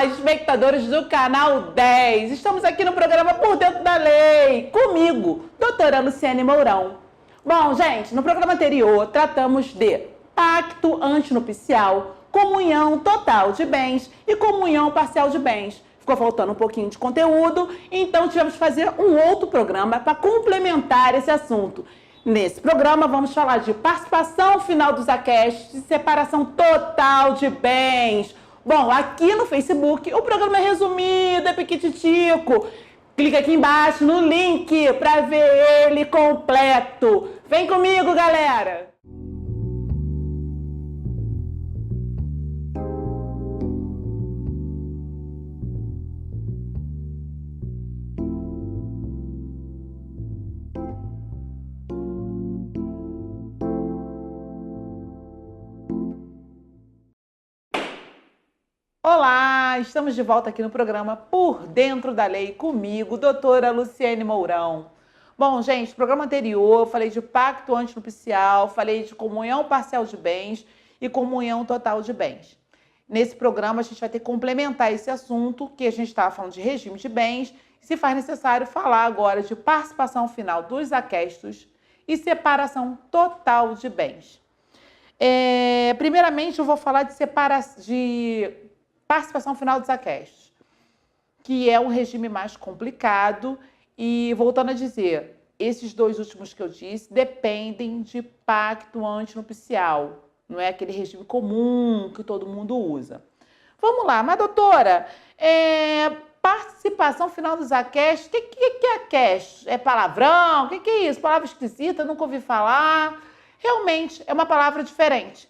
espectadores do Canal 10. Estamos aqui no programa Por Dentro da Lei, comigo, doutora Luciene Mourão. Bom, gente, no programa anterior tratamos de pacto antinupcial, comunhão total de bens e comunhão parcial de bens. Ficou faltando um pouquinho de conteúdo, então tivemos que fazer um outro programa para complementar esse assunto. Nesse programa vamos falar de participação final dos aquestos e separação total de bens. Bom, aqui no Facebook o programa é resumido, é piquititico. Clica aqui embaixo no link para ver ele completo. Vem comigo, galera! Olá, estamos de volta aqui no programa Por Dentro da Lei, comigo, doutora Luciene Mourão. Bom, gente, no programa anterior eu falei de pacto antinupcial, falei de comunhão parcial de bens e comunhão total de bens. Nesse programa a gente vai ter que complementar esse assunto, que a gente estava falando de regime de bens, e se faz necessário falar agora de participação final dos aquestos e separação total de bens. Primeiramente eu vou falar de participação final dos aquestos, que é um regime mais complicado e, voltando a dizer, esses dois últimos que eu disse dependem de pacto antinupcial, não é aquele regime comum que todo mundo usa. Vamos lá, mas doutora, participação final dos aquestos, o que é aquestos? É palavrão? O que é isso? Palavra esquisita, nunca ouvi falar. Realmente é uma palavra diferente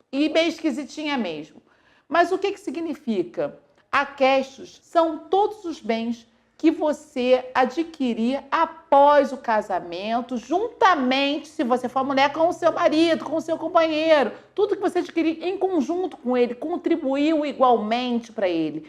e bem esquisitinha mesmo. Mas o que significa? Aquestos são todos os bens que você adquirir após o casamento, juntamente, se você for mulher, com o seu marido, com o seu companheiro. Tudo que você adquirir em conjunto com ele, contribuiu igualmente para ele,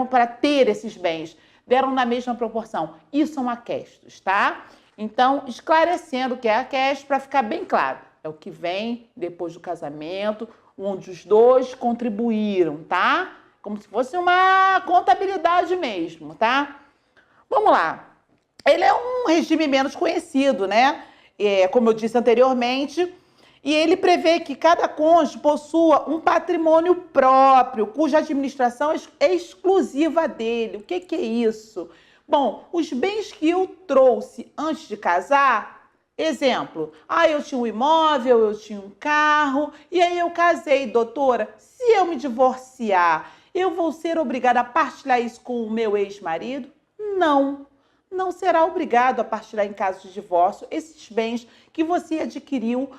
para ter esses bens, deram na mesma proporção. Isso são aquestos, tá? Então, esclarecendo o que é aquesto, para ficar bem claro, é o que vem depois do casamento, onde os dois contribuíram, tá? Como se fosse uma contabilidade mesmo, tá? Vamos lá. Ele é um regime menos conhecido, né? Como eu disse anteriormente, e ele prevê que cada cônjuge possua um patrimônio próprio, cuja administração é exclusiva dele. O que é isso? Bom, os bens que eu trouxe antes de casar, exemplo, eu tinha um imóvel, eu tinha um carro, e aí eu casei, doutora. Se eu me divorciar, eu vou ser obrigada a partilhar isso com o meu ex-marido? Não, não será obrigado a partilhar em caso de divórcio esses bens que você adquiriu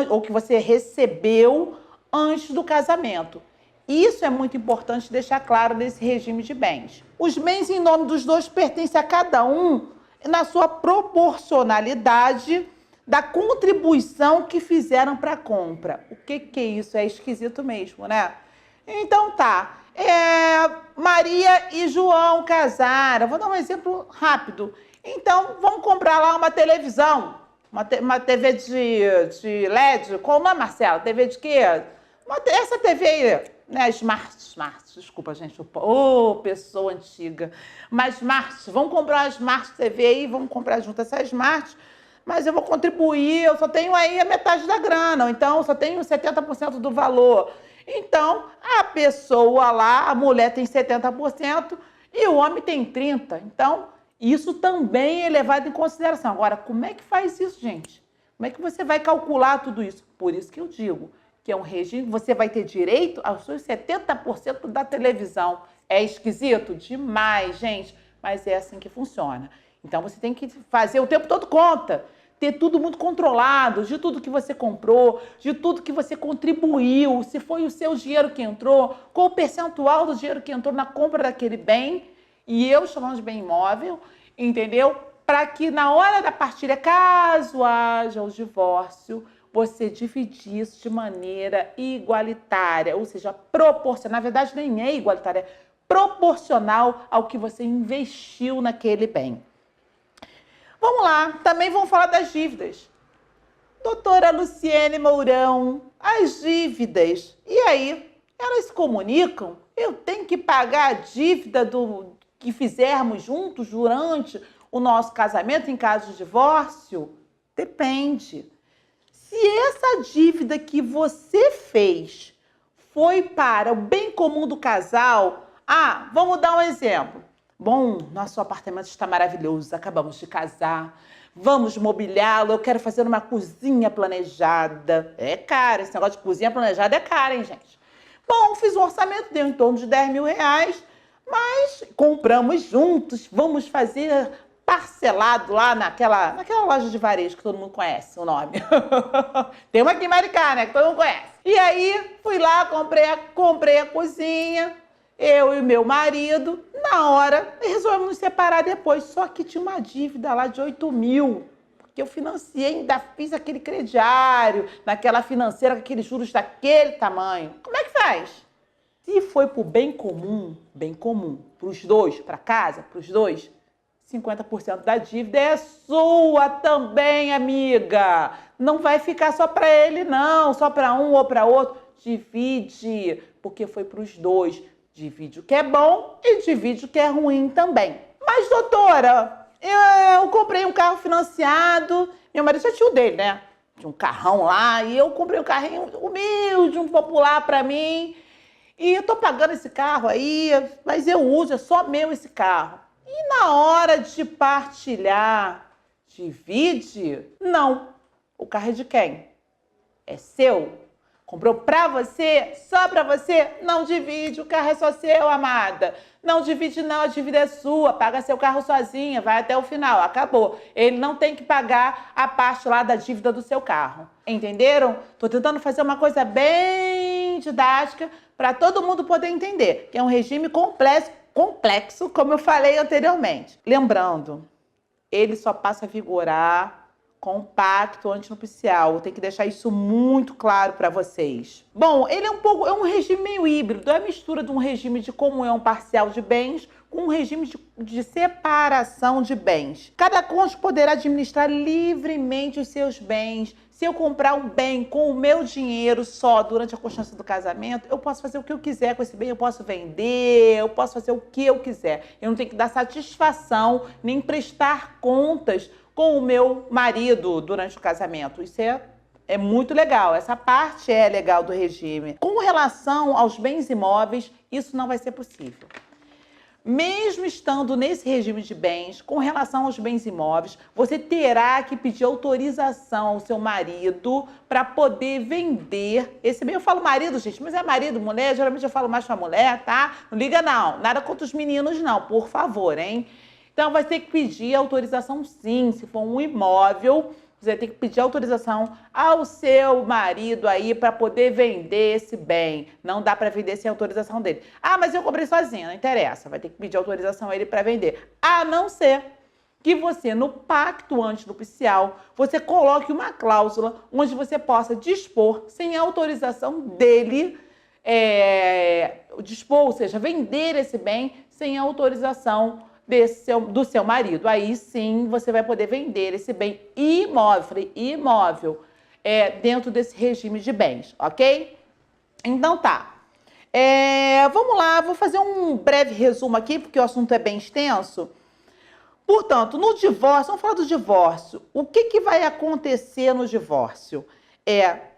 ou que você recebeu antes do casamento. Isso é muito importante deixar claro nesse regime de bens. Os bens em nome dos dois pertencem a cada um na sua proporcionalidade da contribuição que fizeram para a compra. O que é isso? É esquisito mesmo, né? Então tá. Maria e João casaram. Vou dar um exemplo rápido. Então, vamos comprar lá uma televisão. Uma TV de LED. Qual o nome, Marcelo? TV de quê? Essa TV aí, né? Smart. Desculpa, gente. Pessoa antiga. Mas Smart. Vamos comprar uma Smart TV aí. Vamos comprar junto essa Smart. Mas eu vou contribuir, eu só tenho aí a metade da grana, ou então eu só tenho 70% do valor. Então, a pessoa lá, a mulher tem 70% e o homem tem 30%. Então, isso também é levado em consideração. Agora, como é que faz isso, gente? Como é que você vai calcular tudo isso? Por isso que eu digo que é um regime, você vai ter direito aos seus 70% da televisão. É esquisito? Demais, gente, mas é assim que funciona. Então, você tem que fazer o tempo todo conta, ter tudo muito controlado, de tudo que você comprou, de tudo que você contribuiu, se foi o seu dinheiro que entrou, qual o percentual do dinheiro que entrou na compra daquele bem, e eu chamando de bem imóvel, entendeu? Para que na hora da partilha, caso haja o divórcio, você dividir isso de maneira igualitária, ou seja, proporcional. Na verdade, nem é igualitária, é proporcional ao que você investiu naquele bem. Vamos lá, também vamos falar das dívidas. Doutora Luciene Mourão, as dívidas, e aí? Elas se comunicam? Eu tenho que pagar a dívida do que fizermos juntos durante o nosso casamento em caso de divórcio? Depende. Se essa dívida que você fez foi para o bem comum do casal, vamos dar um exemplo. Bom, nosso apartamento está maravilhoso, acabamos de casar, vamos mobiliá-lo, eu quero fazer uma cozinha planejada. É caro, esse negócio de cozinha planejada é caro, hein, gente? Bom, fiz um orçamento, deu em torno de 10 mil reais, mas compramos juntos, vamos fazer parcelado lá naquela loja de varejo que todo mundo conhece o nome. Tem uma aqui em Maricá, né, que todo mundo conhece. E aí, fui lá, comprei a cozinha, eu e meu marido, na hora, resolvemos nos separar depois. Só que tinha uma dívida lá de 8 mil, porque eu financiei, ainda fiz aquele crediário, naquela financeira, com aqueles juros daquele tamanho. Como é que faz? Se foi pro bem comum, para os dois, para casa, para os dois, 50% da dívida é sua também, amiga. Não vai ficar só para ele, não, só para um ou para outro. Divide, porque foi para os dois. Divide o que é bom e divide o que é ruim também. Mas, doutora, eu comprei um carro financiado. Meu marido já tinha o dele, né? Tinha um carrão lá e eu comprei um carrinho humilde, um popular para mim. E eu tô pagando esse carro aí, mas eu uso, é só meu esse carro. E na hora de partilhar, divide? Não. O carro é de quem? É seu? Comprou pra você? Só pra você? Não divide, o carro é só seu, amada. Não divide não, a dívida é sua, paga seu carro sozinha, vai até o final, acabou. Ele não tem que pagar a parte lá da dívida do seu carro. Entenderam? Tô tentando fazer uma coisa bem didática para todo mundo poder entender, que é um regime complexo, como eu falei anteriormente. Lembrando, ele só passa a vigorar com o pacto antinupcial. Tem que deixar isso muito claro para vocês. Bom, ele é um regime meio híbrido, é a mistura de um regime de comunhão parcial de bens com um regime de separação de bens. Cada cônjuge poderá administrar livremente os seus bens. Se eu comprar um bem com o meu dinheiro só durante a constância do casamento, eu posso fazer o que eu quiser com esse bem, eu posso vender, eu posso fazer o que eu quiser. Eu não tenho que dar satisfação, nem prestar contas com o meu marido durante o casamento. Isso é muito legal, essa parte é legal do regime. Com relação aos bens imóveis, isso não vai ser possível. Mesmo estando nesse regime de bens, com relação aos bens imóveis, você terá que pedir autorização ao seu marido para poder vender esse bem. Eu falo marido, gente, mas é marido, mulher, geralmente eu falo mais pra mulher, tá? Não liga não, nada contra os meninos não, por favor, hein? Então vai ter que pedir autorização sim, se for um imóvel, você vai ter que pedir autorização ao seu marido aí para poder vender esse bem. Não dá para vender sem autorização dele. Mas eu comprei sozinha, não interessa. Vai ter que pedir autorização a ele para vender. A não ser que você, no pacto antinupcial, você coloque uma cláusula onde você possa dispor, sem autorização dele, dispor, ou seja, vender esse bem sem autorização do seu marido. Aí sim você vai poder vender esse bem imóvel dentro desse regime de bens, ok? Então tá. Vamos lá, vou fazer um breve resumo aqui, porque o assunto é bem extenso. Portanto, no divórcio, vamos falar do divórcio. O que vai acontecer no divórcio?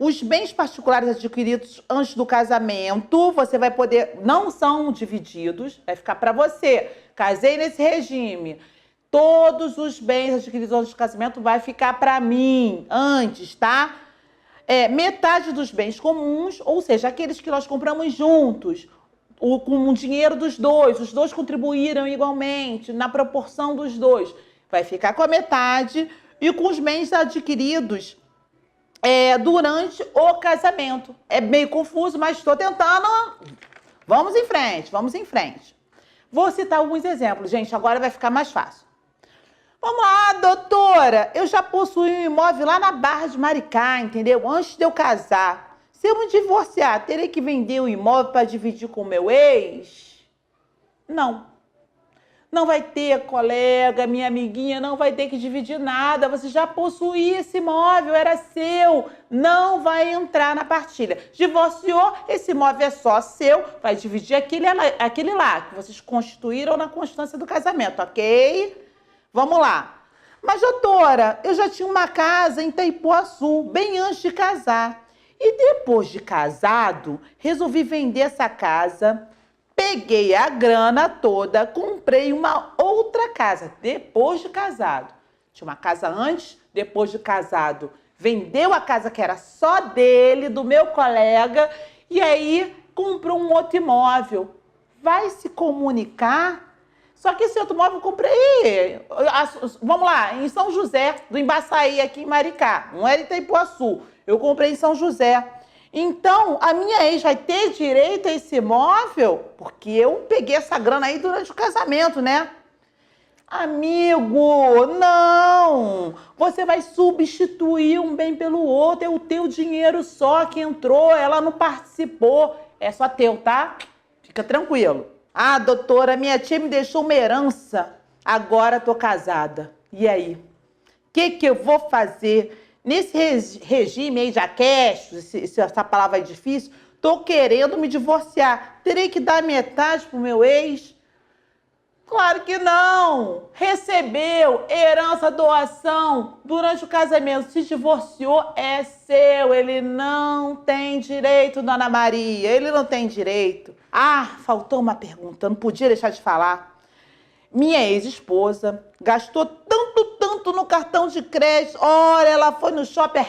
Os bens particulares adquiridos antes do casamento, você vai poder, não são divididos, vai ficar para você. Casei nesse regime, todos os bens adquiridos antes do casamento vai ficar para mim antes, tá? Metade dos bens comuns, ou seja, aqueles que nós compramos juntos, com o dinheiro dos dois, os dois contribuíram igualmente, na proporção dos dois, vai ficar com a metade, e com os bens adquiridos durante o casamento. É meio confuso, mas estou tentando. Vamos em frente, vamos em frente. Vou citar alguns exemplos, gente, agora vai ficar mais fácil. Vamos lá, doutora, eu já possuí um imóvel lá na Barra de Maricá, entendeu? Antes de eu casar. Se eu me divorciar, terei que vender o imóvel para dividir com o meu ex? Não. Não vai ter colega, minha amiguinha, não vai ter que dividir nada. Você já possuía esse imóvel, era seu. Não vai entrar na partilha. Divorciou, esse imóvel é só seu. Vai dividir aquele lá que vocês constituíram na constância do casamento, ok? Vamos lá. Mas, doutora, eu já tinha uma casa em Itaipuaçu, bem antes de casar. E depois de casado, resolvi vender essa casa. Peguei a grana toda, comprei uma outra casa, depois de casado. Tinha uma casa antes, depois de casado. Vendeu a casa que era só dele, do meu colega, e aí comprou um outro imóvel. Vai se comunicar? Só que esse outro imóvel eu comprei, vamos lá, em São José, do Embaçaí, aqui em Maricá. Não era em Itaipuaçu, eu comprei em São José. Então, a minha ex vai ter direito a esse imóvel? Porque eu peguei essa grana aí durante o casamento, né? Amigo, não! Você vai substituir um bem pelo outro. É o teu dinheiro só que entrou, ela não participou. É só teu, tá? Fica tranquilo. Ah, doutora, minha tia me deixou uma herança. Agora tô casada. E aí? O que eu vou fazer? Nesse regime aí de aquestos, essa palavra é difícil, tô querendo me divorciar. Terei que dar metade pro meu ex? Claro que não! Recebeu herança, doação durante o casamento, se divorciou, é seu. Ele não tem direito, dona Maria, ele não tem direito. Ah, faltou uma pergunta, não podia deixar de falar. Minha ex-esposa gastou tanto no cartão de crédito. Olha, ela foi no shopping,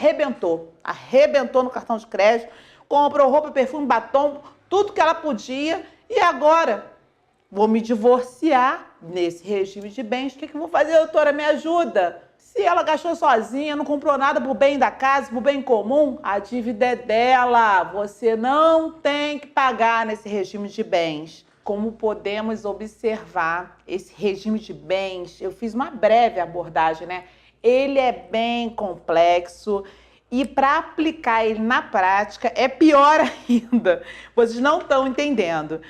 arrebentou no cartão de crédito, comprou roupa, perfume, batom, tudo que ela podia. E agora, vou me divorciar nesse regime de bens. O que eu vou fazer, doutora? Me ajuda. Se ela gastou sozinha, não comprou nada pro bem da casa, pro bem comum, a dívida é dela. Você não tem que pagar nesse regime de bens. Como podemos observar, esse regime de bens, eu fiz uma breve abordagem, né? Ele é bem complexo e para aplicar ele na prática é pior ainda. Vocês não estão entendendo.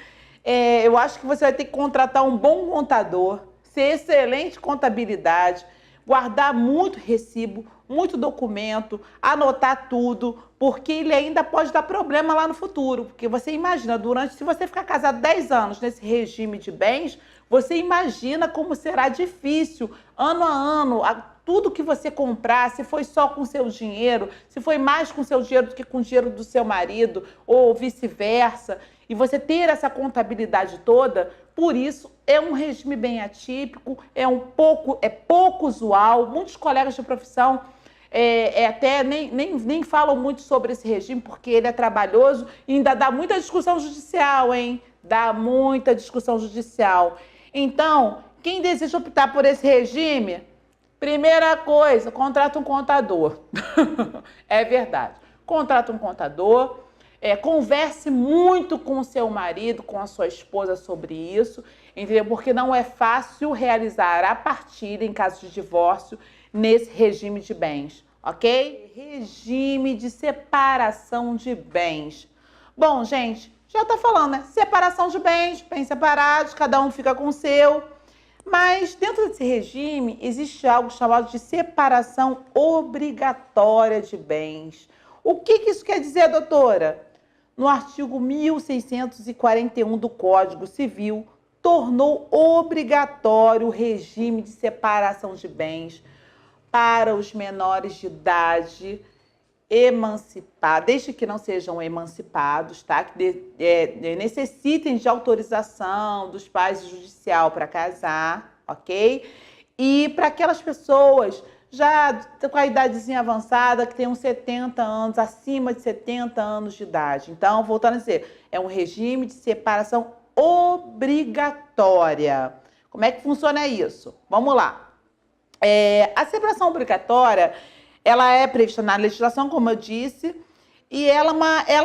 Eu acho que você vai ter que contratar um bom contador, ser excelente contabilidade, guardar muito recibo, muito documento, anotar tudo, porque ele ainda pode dar problema lá no futuro. Porque você imagina, se você ficar casado 10 anos nesse regime de bens, você imagina como será difícil, ano a ano, tudo que você comprar, se foi só com seu dinheiro, se foi mais com seu dinheiro do que com o dinheiro do seu marido, ou vice-versa, e você ter essa contabilidade toda, por isso é um regime bem atípico, é pouco usual. Muitos colegas de profissão até nem falam muito sobre esse regime, porque ele é trabalhoso e ainda dá muita discussão judicial, hein? Dá muita discussão judicial. Então, quem deseja optar por esse regime, primeira coisa, contrata um contador. É verdade. Contrata um contador, converse muito com o seu marido, com a sua esposa sobre isso, entendeu? Porque não é fácil realizar a partilha em caso de divórcio nesse regime de bens, ok? Regime de separação de bens. Bom, gente, já tá falando, né? Separação de bens separados, cada um fica com o seu. Mas dentro desse regime existe algo chamado de separação obrigatória de bens. O que isso quer dizer, doutora? No artigo 1641 do Código Civil, tornou obrigatório o regime de separação de bens para os menores de idade emancipados, desde que não sejam emancipados, tá? Que necessitem de autorização dos pais judicial para casar, ok? E para aquelas pessoas já com a idadezinha avançada, que tem uns 70 anos, acima de 70 anos de idade. Então, voltando a dizer, é um regime de separação obrigatória. Como é que funciona isso? Vamos lá. A separação obrigatória, ela é prevista na legislação, como eu disse, e ela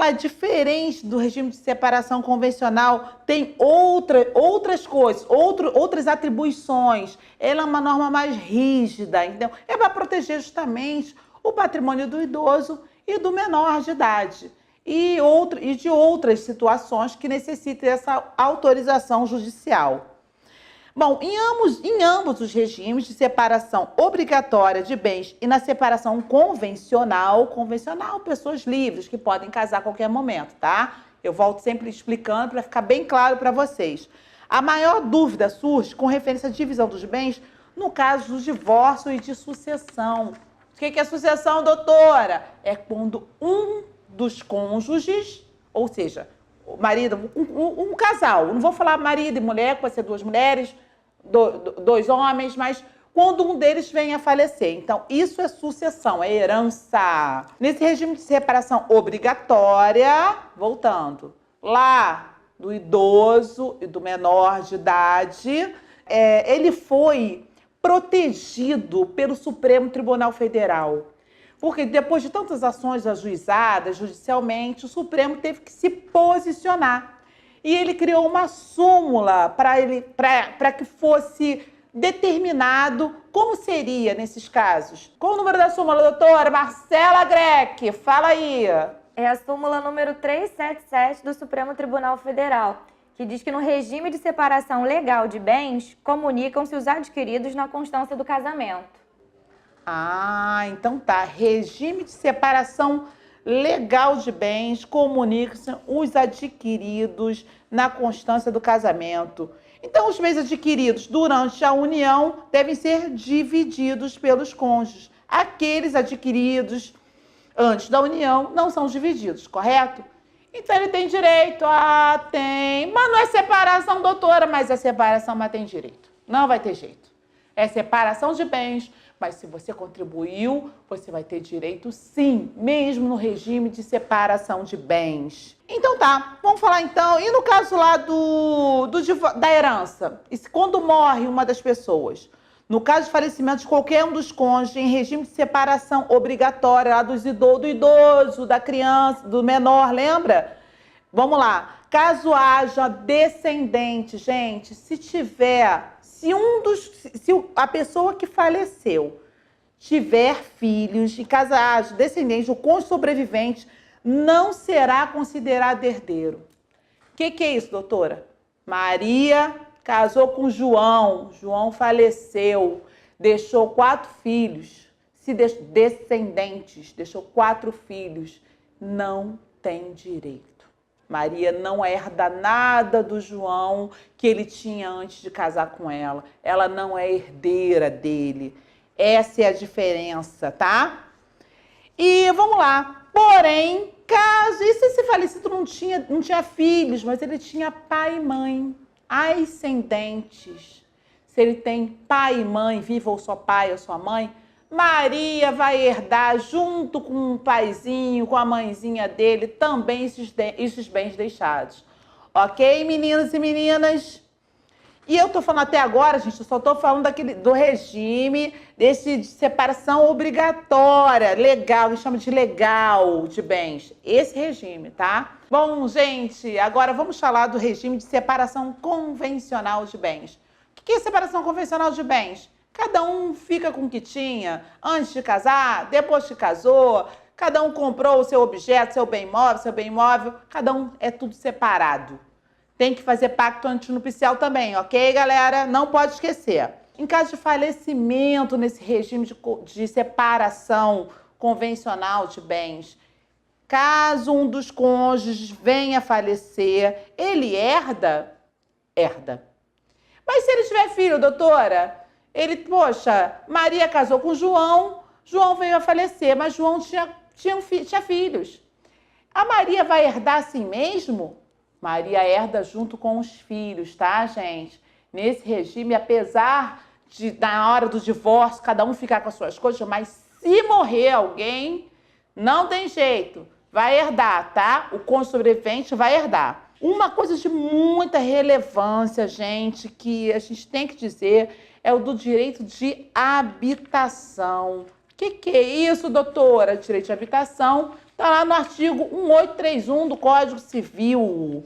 é diferente do regime de separação convencional, tem outras coisas, outras atribuições. Ela é uma norma mais rígida, então é para proteger justamente o patrimônio do idoso e do menor de idade e de outras situações que necessitem dessa autorização judicial. Bom, em ambos os regimes de separação obrigatória de bens e na separação convencional, pessoas livres que podem casar a qualquer momento, tá? Eu volto sempre explicando para ficar bem claro para vocês. A maior dúvida surge com referência à divisão dos bens no caso do divórcio e de sucessão. O que é sucessão, doutora? É quando um dos cônjuges, ou seja, o marido, um casal, não vou falar marido e mulher, pode ser duas mulheres, dois homens, mas quando um deles vem a falecer. Então, isso é sucessão, é herança. Nesse regime de separação obrigatória, voltando, lá do idoso e do menor de idade, ele foi protegido pelo Supremo Tribunal Federal. Porque depois de tantas ações ajuizadas judicialmente, o Supremo teve que se posicionar. E ele criou uma súmula para que fosse determinado como seria nesses casos. Qual o número da súmula, doutora? Marcela Greck, fala aí. É a súmula número 377 do Supremo Tribunal Federal, que diz que no regime de separação legal de bens, comunicam-se os adquiridos na constância do casamento. Ah, então tá. Regime de separação legal de bens, comunicam-se os adquiridos na constância do casamento. Então, os bens adquiridos durante a união devem ser divididos pelos cônjuges. Aqueles adquiridos antes da união não são divididos, correto? Então, ele tem direito. Ah, tem. Mas não é separação, doutora, mas é separação, mas tem direito. Não vai ter jeito. É separação de bens, mas se você contribuiu, você vai ter direito sim, mesmo no regime de separação de bens. Então tá, vamos falar então. E no caso lá da herança? Quando morre uma das pessoas? No caso de falecimento de qualquer um dos cônjuges em regime de separação obrigatória, lá do idoso, da criança, do menor, lembra? Vamos lá. Caso haja descendente, gente, se a pessoa que faleceu tiver filhos e caso haja descendente, o cônjuge sobrevivente não será considerado herdeiro. O que é isso, doutora? Maria casou com João, João faleceu, deixou 4 filhos, descendentes, deixou 4 filhos, não tem direito. Maria não herda nada do João que ele tinha antes de casar com ela. Ela não é herdeira dele. Essa é a diferença, tá? E vamos lá. Porém, caso esse falecido não tinha filhos, mas ele tinha pai e mãe, ascendentes. Se ele tem pai e mãe, viva ou só pai ou sua mãe, Maria vai herdar junto com o paizinho, com a mãezinha dele, também esses bens deixados. Ok, meninos e meninas? E eu tô falando até agora, gente, eu só tô falando do regime de separação obrigatória, legal, que chama de legal de bens. Esse regime, tá? Bom, gente, agora vamos falar do regime de separação convencional de bens. O que é separação convencional de bens? Cada um fica com o que tinha antes de casar, depois que casou, cada um comprou o seu objeto, seu bem imóvel, cada um é tudo separado. Tem que fazer pacto antinupcial também, ok, galera? Não pode esquecer. Em caso de falecimento nesse regime de separação convencional de bens, caso um dos cônjuges venha a falecer, ele herda? Herda. Mas se ele tiver filho, doutora? Maria casou com João, João veio a falecer, mas João tinha filhos. A Maria vai herdar assim mesmo? Maria herda junto com os filhos, tá, gente? Nesse regime, apesar de, na hora do divórcio, cada um ficar com as suas coisas, mas se morrer alguém, não tem jeito, vai herdar, tá? O cônjuge sobrevivente vai herdar. Uma coisa de muita relevância, gente, que a gente tem que dizer é o do direito de habitação. O que é isso, doutora? Direito de habitação está lá no artigo 1831 do Código Civil.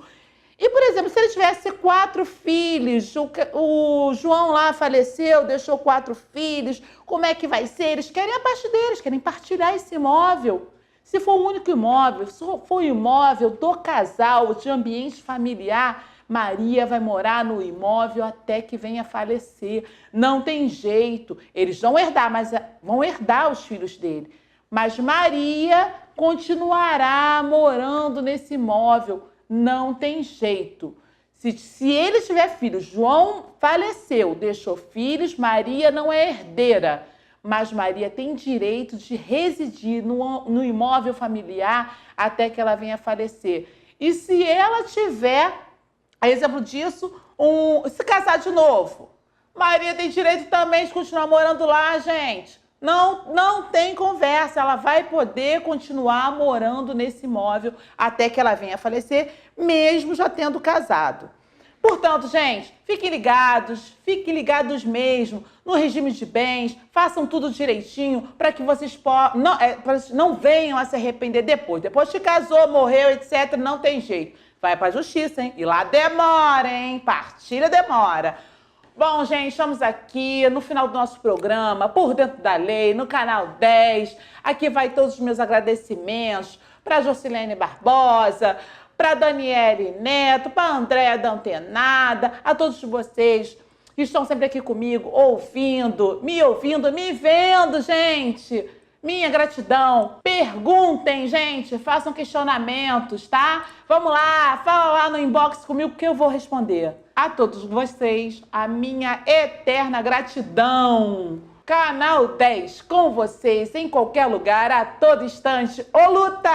E, por exemplo, se ele tivesse 4 filhos, o João lá faleceu, deixou 4 filhos, como é que vai ser? Eles querem a parte deles, querem partilhar esse imóvel. Se for o único imóvel, se for o imóvel do casal, de ambiente familiar, Maria vai morar no imóvel até que venha a falecer. Não tem jeito. Eles vão herdar, mas vão herdar os filhos dele. Mas Maria continuará morando nesse imóvel. Não tem jeito. Se ele tiver filhos, João faleceu, deixou filhos, Maria não é herdeira. Mas Maria tem direito de residir no imóvel familiar até que ela venha a falecer. E se ela tiver, a exemplo disso, se casar de novo, Maria tem direito também de continuar morando lá, gente. Não tem conversa, ela vai poder continuar morando nesse imóvel até que ela venha a falecer, mesmo já tendo casado. Portanto, gente, fiquem ligados mesmo no regime de bens, façam tudo direitinho para que vocês não venham a se arrepender depois. Depois que casou, morreu, etc., não tem jeito. Vai para a justiça, hein? E lá demora, hein? Partilha demora. Bom, gente, estamos aqui no final do nosso programa, Por Dentro da Lei, no canal 10. Aqui vai todos os meus agradecimentos para Jocilene Barbosa, para Daniele Neto, para a Andréa da Antenada, a todos vocês que estão sempre aqui comigo, me vendo, gente. Minha gratidão. Perguntem, gente, façam questionamentos, tá? Vamos lá, fala lá no inbox comigo que eu vou responder. A todos vocês, a minha eterna gratidão. Canal 10, com vocês, em qualquer lugar, a todo instante. Ô, luta!